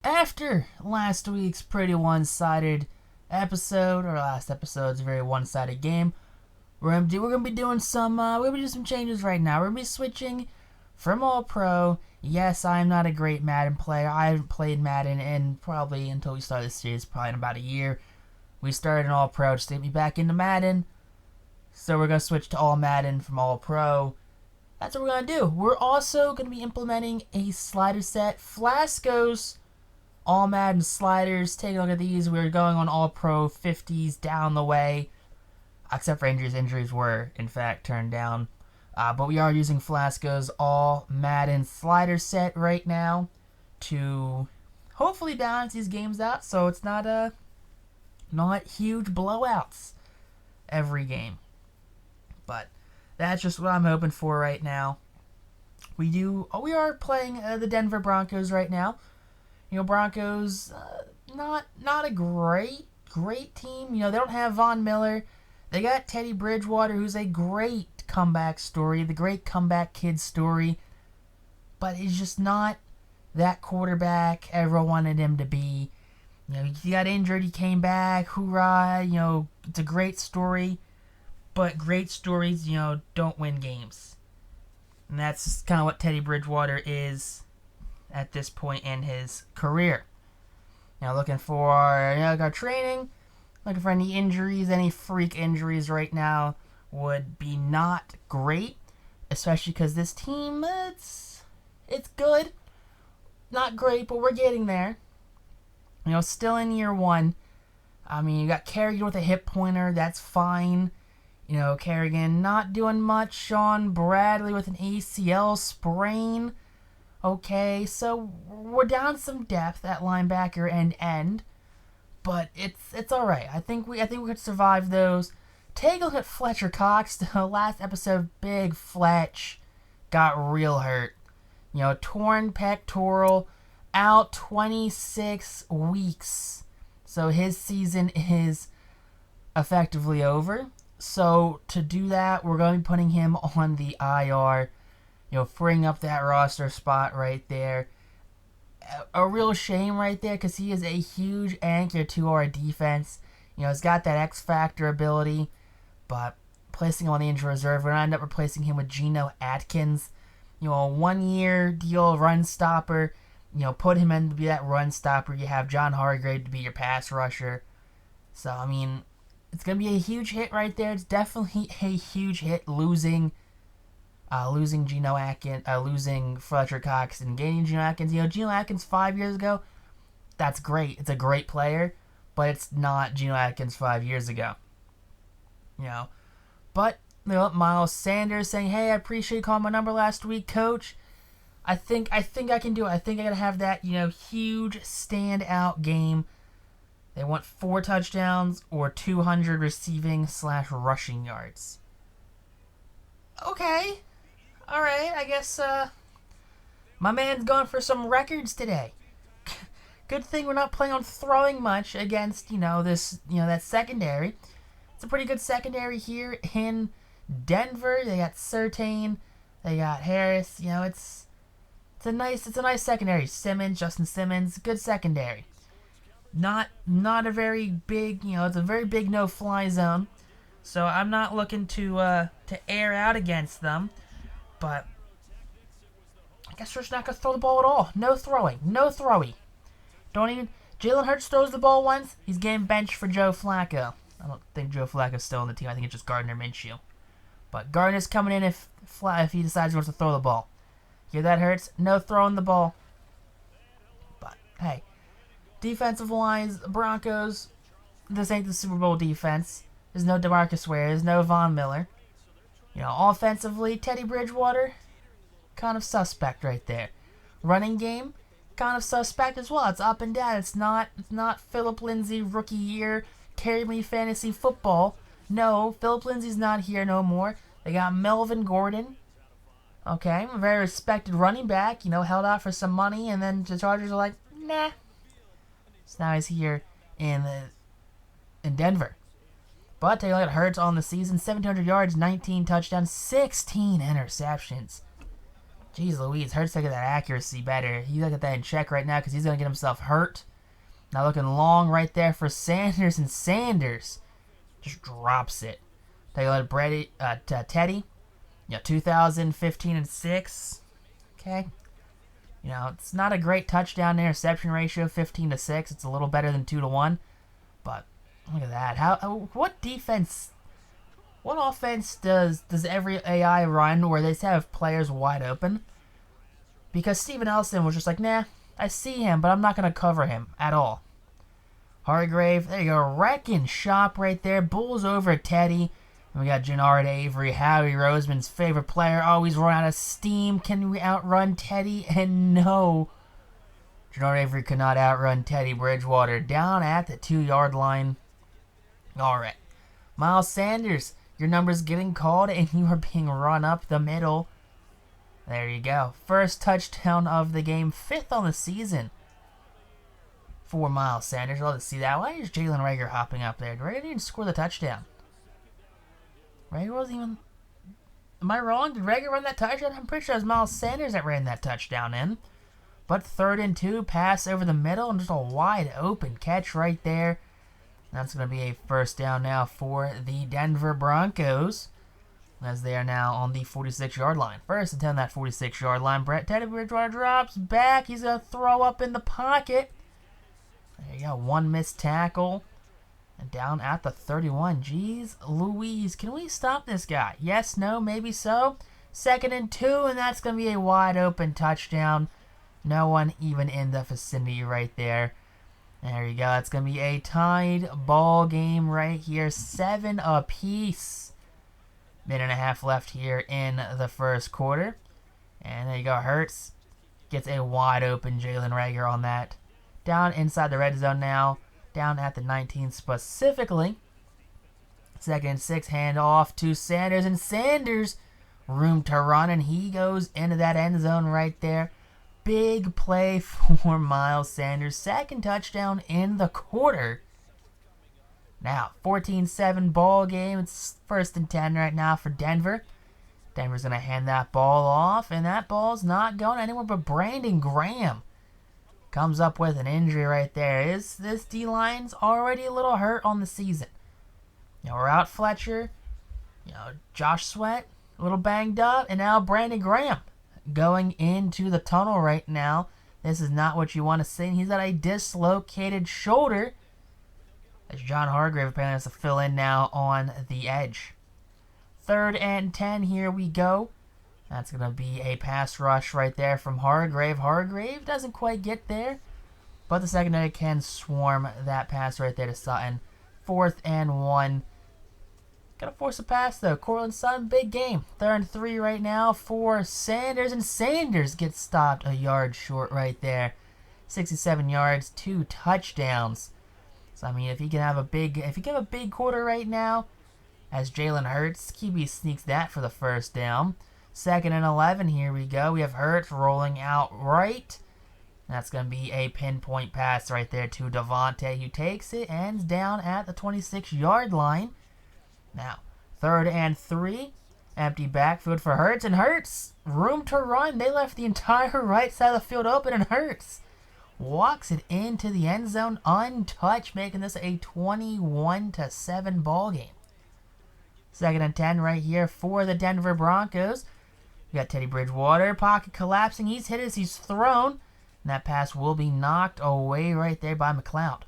after last week's pretty one-sided episode, or last episode's very one-sided game, we're gonna be doing some changes right now. We're gonna be switching from All Pro. Yes, I am not a great Madden player. I haven't played Madden in probably until we started this series, probably in about a year. We started in All Pro just to get me back into Madden, so we're gonna switch to All Madden from All Pro. That's what we're gonna do. We're also gonna be implementing a slider set. Flasco's All Madden sliders. Take a look at these. We're going on All Pro 50s down the way. Except for injuries. Injuries were, in fact, turned down. But we are using Flasco's All Madden slider set right now to hopefully balance these games out so it's not huge blowouts every game. But that's just what I'm hoping for right now. We are playing the Denver Broncos right now. Broncos, not a great team. They don't have Von Miller. They got Teddy Bridgewater, who's a great comeback story, the great comeback kid story. But he's just not that quarterback everyone wanted him to be. He got injured, he came back, hoorah, it's a great story. But great stories, don't win games. And that's kind of what Teddy Bridgewater is at this point in his career. Looking for our training, looking for any injuries, any freak injuries right now would be not great, especially because this team, it's good, not great, but we're getting there. Still in year one. You got Kerrigan with a hip pointer, that's fine. Kerrigan not doing much. Sean Bradley with an ACL sprain. Okay, so we're down some depth at linebacker and end, but it's all right. I think we could survive those. Take a look at Fletcher Cox. The last episode, Big Fletch got real hurt. Torn pectoral, out 26 weeks. So his season is effectively over. So to do that, we're going to be putting him on the IR. Freeing up that roster spot right there. A real shame right there because he is a huge anchor to our defense. He's got that X Factor ability, but placing him on the injury reserve, we're going to end up replacing him with Geno Atkins. A 1-year deal run stopper. Put him in to be that run stopper. You have John Hargrave to be your pass rusher. So, it's going to be a huge hit right there. It's definitely a huge hit losing Geno Atkins, losing Fletcher Cox and gaining Geno Atkins. Geno Atkins 5 years ago, that's great. It's a great player, but it's not Geno Atkins 5 years ago. But Miles Sanders saying, "Hey, I appreciate you calling my number last week, Coach. I think I can do it. I think I gotta have that huge standout game. They want 4 touchdowns or 200 receiving/rushing yards." Okay. Alright, I guess my man's going for some records today. Good thing we're not playing on throwing much against, that secondary. It's a pretty good secondary here in Denver. They got Surtain, they got Harris. It's a nice secondary. Justin Simmons, good secondary. Not a very big, it's a very big no-fly zone. So I'm not looking to air out against them. But I guess we're just not going to throw the ball at all. No throwing. No throwy. Jalen Hurts throws the ball once, he's getting benched for Joe Flacco. I don't think Joe Flacco's still on the team. I think it's just Gardner Minshew. But Gardner's coming in if he decides he wants to throw the ball. Hear that, Hurts? No throwing the ball. But, hey. Defensive wise, Broncos, this ain't the Super Bowl defense. There's no DeMarcus Ware. There's no Von Miller. Offensively, Teddy Bridgewater, kind of suspect right there. Running game, kind of suspect as well. It's up and down. It's not Philip Lindsay rookie year, carry me fantasy football. No, Philip Lindsay's not here no more. They got Melvin Gordon. Okay, a very respected running back. Held out for some money, and then the Chargers are like, nah. So now he's here in Denver. But take a look at Hurts on the season. 1,700 yards, 19 touchdowns, 16 interceptions. Jeez Louise, Hurts to get that accuracy better. He's going to get that in check right now because he's going to get himself hurt. Now looking long right there for Sanders, and Sanders just drops it. Take a look at Teddy. 2015 and 6. Okay. It's not a great touchdown to interception ratio, 15 to 6. It's a little better than 2 to 1. But look at that. What offense does every AI run where they have players wide open? Because Steven Nelson was just like, nah, I see him, but I'm not going to cover him at all. Hargrave, there you go, wrecking shop right there. Bulls over Teddy. And we got Jannard Avery, Howie Roseman's favorite player, always run out of steam. Can we outrun Teddy? And no. Jannard Avery could not outrun Teddy Bridgewater down at the 2-yard line. Alright. Miles Sanders, your number's getting called and you are being run up the middle. There you go. First touchdown of the game, 5th on the season for Miles Sanders. Love to see that. Why is Jalen Reagor hopping up there? Reagor didn't score the touchdown. Reagor wasn't even... Am I wrong? Did Reagor run that touchdown? I'm pretty sure it was Miles Sanders that ran that touchdown in. But 3rd and 2, pass over the middle, and just a wide open catch right there. That's going to be a first down now for the Denver Broncos, as they are now on the 46-yard line. First and 10 that 46-yard line. Teddy Bridgewater drops back. He's going to throw up in the pocket. There you go. One missed tackle. And down at the 31. Jeez Louise. Can we stop this guy? Yes, no, maybe so. 2nd and 2, and that's going to be a wide open touchdown. No one even in the vicinity right there. There you go. It's going to be a tied ball game right here. 7 apiece. Minute and a half left here in the first quarter. And there you go. Hurts gets a wide open Jalen Reagor on that. Down inside the red zone now. Down at the 19 specifically. 2nd and 6, hand off to Sanders. And Sanders, room to run. And he goes into that end zone right there. Big play for Miles Sanders. 2nd touchdown in the quarter. Now, 14-7 ball game. It's 1st and 10 right now for Denver. Denver's going to hand that ball off. And that ball's not going anywhere but Brandon Graham comes up with an injury right there. This D-line's already a little hurt on the season. We're out Fletcher. Josh Sweat, a little banged up. And now Brandon Graham going into the tunnel right now. This is not what you want to see. He's got a dislocated shoulder. As John Hargrave apparently has to fill in now on the edge. 3rd and 10, here we go. That's going to be a pass rush right there from Hargrave. Hargrave doesn't quite get there, but the secondary can swarm that pass right there to Sutton. 4th and 1. Gonna force a pass though. Cortland Sutton, big game. 3rd and 3 right now for Sanders, and Sanders gets stopped a yard short right there. 67 yards, 2 touchdowns. So I mean, if he can have a big quarter right now, as Jalen Hurts, QB sneaks that for the first down. 2nd and 11, here we go. We have Hurts rolling out right. That's going to be a pinpoint pass right there to Devontae, who takes it and is down at the 26-yard line. Now, 3rd and 3. Empty backfield for Hurts, and Hurts, room to run. They left the entire right side of the field open, and Hurts walks it into the end zone untouched, making this a 21-7 ball game. 2nd and 10 right here for the Denver Broncos. We got Teddy Bridgewater, pocket collapsing. He's hit as he's thrown. And that pass will be knocked away right there by McLeod.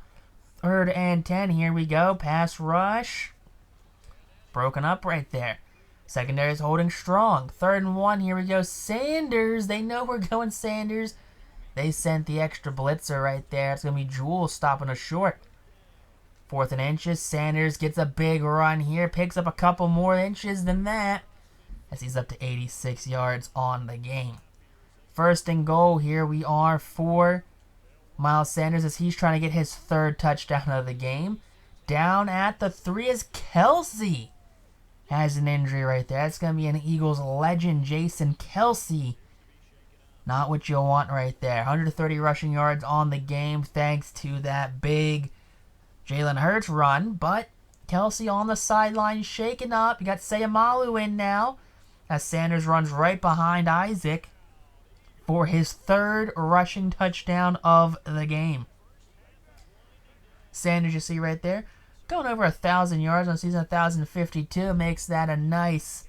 3rd and 10, here we go. Pass rush. Broken up right there. Secondary is holding strong. 3rd and 1, here we go. Sanders, they know we're going Sanders. They sent the extra blitzer right there. It's going to be Jules stopping us short. 4th and inches. Sanders gets a big run here. Picks up a couple more inches than that, as he's up to 86 yards on the game. 1st and goal, here we are for Miles Sanders as he's trying to get his 3rd touchdown of the game. Down at the 3 is Kelsey. Has an injury right there. That's going to be an Eagles legend, Jason Kelsey. Not what you'll want right there. 130 rushing yards on the game thanks to that big Jalen Hurts run. But Kelsey on the sideline shaking up. You got Sayamalu in now as Sanders runs right behind Isaac. for his 3rd rushing touchdown of the game. Sanders, you see right there, going over 1,000 yards on season 1,052 makes that a nice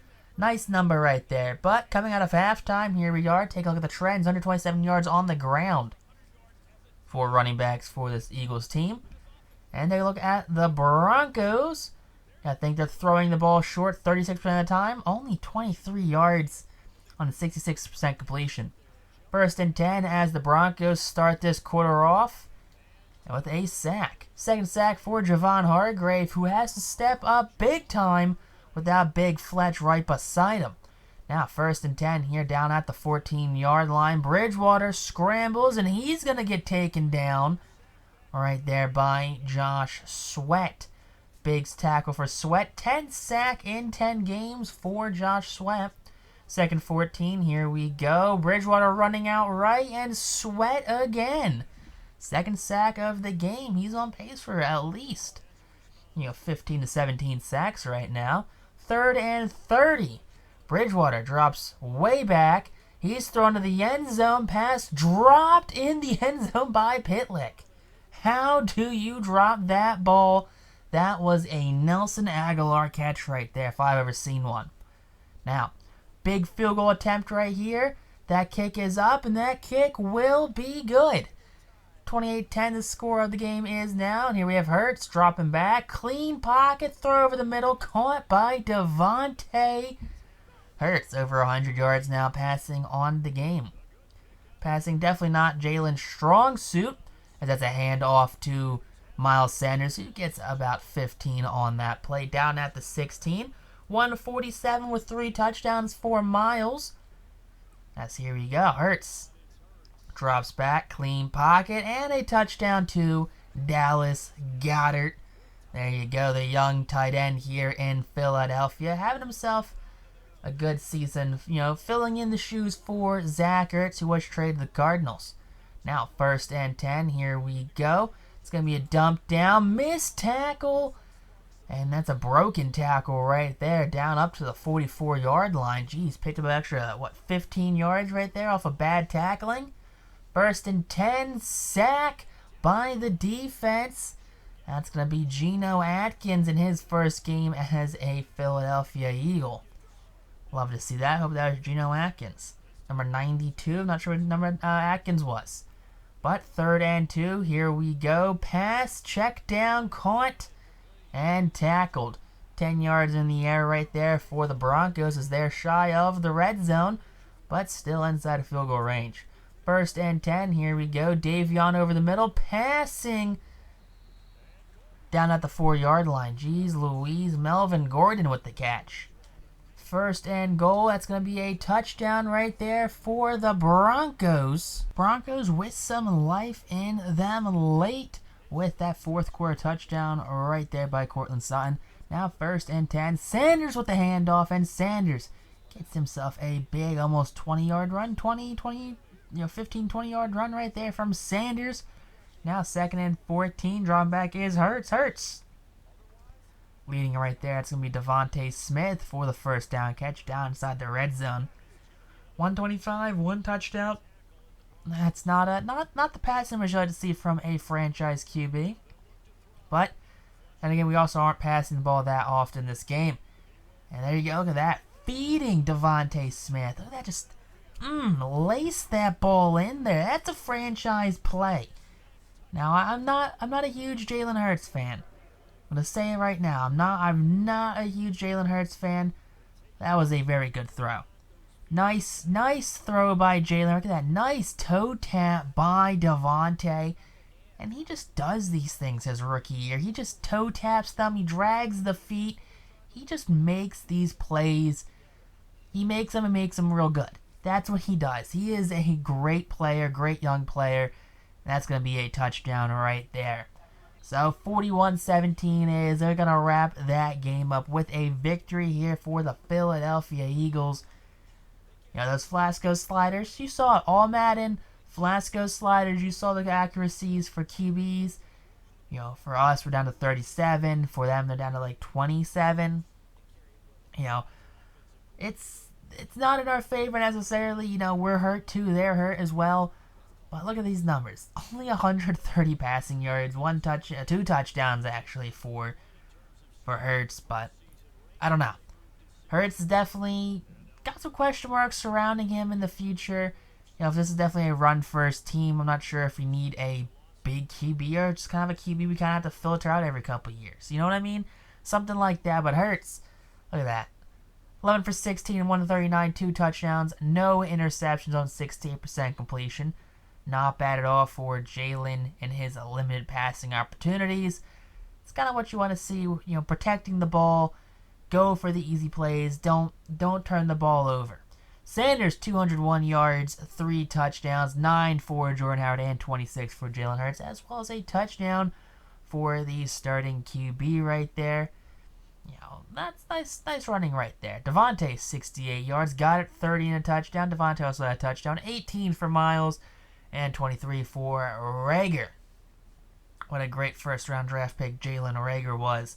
number right there. But coming out of halftime, here we are. Take a look at the trends. 127 yards on the ground for running backs for this Eagles team. And take a look at the Broncos. I think they're throwing the ball short 36% of the time. Only 23 yards on 66% completion. 1st and 10 as the Broncos start this quarter off. And with a sack. 2nd sack for Javon Hargrave, who has to step up big time without big Fletch right beside him. Now 1st and 10 here down at the 14-yard line. Bridgewater scrambles, and he's going to get taken down right there by Josh Sweat. Big tackle for Sweat. 10th sack in 10 games for Josh Sweat. 2nd 14, here we go. Bridgewater running out right, and Sweat again. 2nd sack of the game. He's on pace for at least, 15 to 17 sacks right now. 3rd and 30. Bridgewater drops way back. He's thrown to the end zone. Pass dropped in the end zone by Pitlick. How do you drop that ball? That was a Nelson Aguilar catch right there, if I've ever seen one. Now, big field goal attempt right here. That kick is up, and that kick will be good. 28-10 the score of the game is now. And here we have Hurts dropping back. Clean pocket, throw over the middle, caught by Devontae. Hurts over 100 yards now passing on the game. Passing definitely not Jalen's strong suit, as that's a handoff to Miles Sanders, who gets about 15 on that play. Down at the 16. 147 with 3 touchdowns for Miles. As here we go. Hurts drops back, clean pocket, and a touchdown to Dallas Goedert. There you go, the young tight end here in Philadelphia, having himself a good season, filling in the shoes for Zach Ertz, who was traded to the Cardinals. Now, 1st and 10, here we go. It's going to be a dump down, missed tackle, and that's a broken tackle right there, down up to the 44-yard line. Jeez, picked up an extra, 15 yards right there off of bad tackling. 1st and 10, sack by the defense. That's going to be Geno Atkins in his first game as a Philadelphia Eagle. Love to see that. Hope that was Geno Atkins. Number 92. I'm not sure what number Atkins was. But 3rd and 2. Here we go. Pass, check down, caught, and tackled. 10 yards in the air right there for the Broncos as they're shy of the red zone, but still inside of field goal range. 1st and 10. Here we go. Davion over the middle. Passing down at the 4-yard line. Jeez Louise. Melvin Gordon with the catch. 1st and goal. That's going to be a touchdown right there for the Broncos. Broncos with some life in them late with that 4th quarter touchdown right there by Courtland Sutton. Now 1st and 10. Sanders with the handoff, and Sanders gets himself a big almost 20-yard run. 15, 20-yard run right there from Sanders. Now 2nd and 14. Drawing back is Hurts. Leading right there, it's going to be Devontae Smith for the 1st down catch down inside the red zone. 125, 1 touchdown. That's not the passing numbers you like to see from a franchise QB. But, then again, we also aren't passing the ball that often this game. And there you go, look at that. Feeding Devontae Smith. Look at that, just lace that ball in there. That's a franchise play. Now, I'm not a huge Jalen Hurts fan. I'm going to say it right now. I'm not a huge Jalen Hurts fan. That was a very good throw. Nice throw by Jalen. Look at that. Nice toe tap by Devontae. And he just does these things his rookie year. He just toe taps them. He drags the feet. He just makes these plays. He makes them and makes them real good. That's what he does. He is a great player, great young player. That's going to be a touchdown right there. So 41-17 is they're going to wrap that game up with a victory here for the Philadelphia Eagles. Those Flasco sliders, you saw it all Madden. Flasco sliders, you saw the accuracies for QBs. For us, we're down to 37. For them, they're down to like 27. it's not in our favor necessarily. You know, we're hurt too. They're hurt as well. But look at these numbers. Only 130 passing yards, 2 touchdowns actually for Hurts. But I don't know. Hurts is definitely got some question marks surrounding him in the future. You know, if this is definitely a run-first team, I'm not sure if we need a big QB or just kind of a QB we kind of have to filter out every couple years. You know what I mean? Something like that. But Hurts, look at that. 11 for 16, 139, 2 touchdowns, no interceptions on 16% completion. Not bad at all for Jalen and his limited passing opportunities. It's kind of what you want to see, you know, protecting the ball, go for the easy plays, don't turn the ball over. Sanders, 201 yards, 3 touchdowns, 9 for Jordan Howard and 26 for Jalen Hurts, as well as a touchdown for the starting QB right there. You know, that's nice running right there. Devontae, 68 yards, got it, 30 and a touchdown. Devontae also had a touchdown, 18 for Miles, and 23 for Rager. What a great first-round draft pick Jalen Rager was.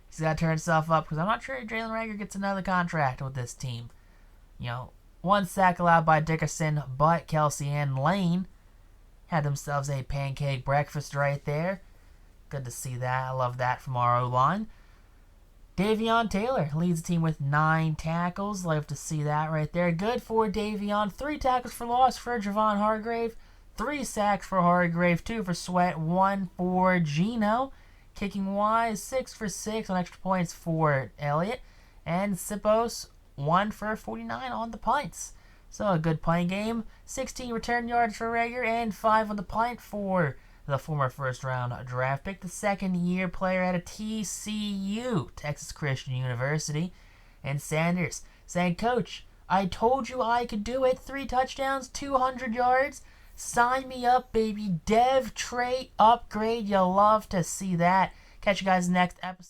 He's got to turn himself up because I'm not sure Jalen Rager gets another contract with this team. You know, 1 sack allowed by Dickerson, but Kelsey and Lane had themselves a pancake breakfast right there. Good to see that. I love that from our O-line. Davion Taylor leads the team with 9 tackles. Love to see that right there. Good for Davion. 3 tackles for loss for Javon Hargrave. 3 sacks for Hargrave. 2 for Sweat. 1 for Gino. Kicking wise, 6 for 6 on extra points for Elliott. And Sipos, 1 for 49 on the punts. So a good punt game. 16 return yards for Rager and 5 on the punt for the former first-round draft pick, the second-year player at a TCU, Texas Christian University. And Sanders saying, "Coach, I told you I could do it. 3 touchdowns, 200 yards. Sign me up, baby. Dev trait upgrade. You'll love to see that." Catch you guys next episode.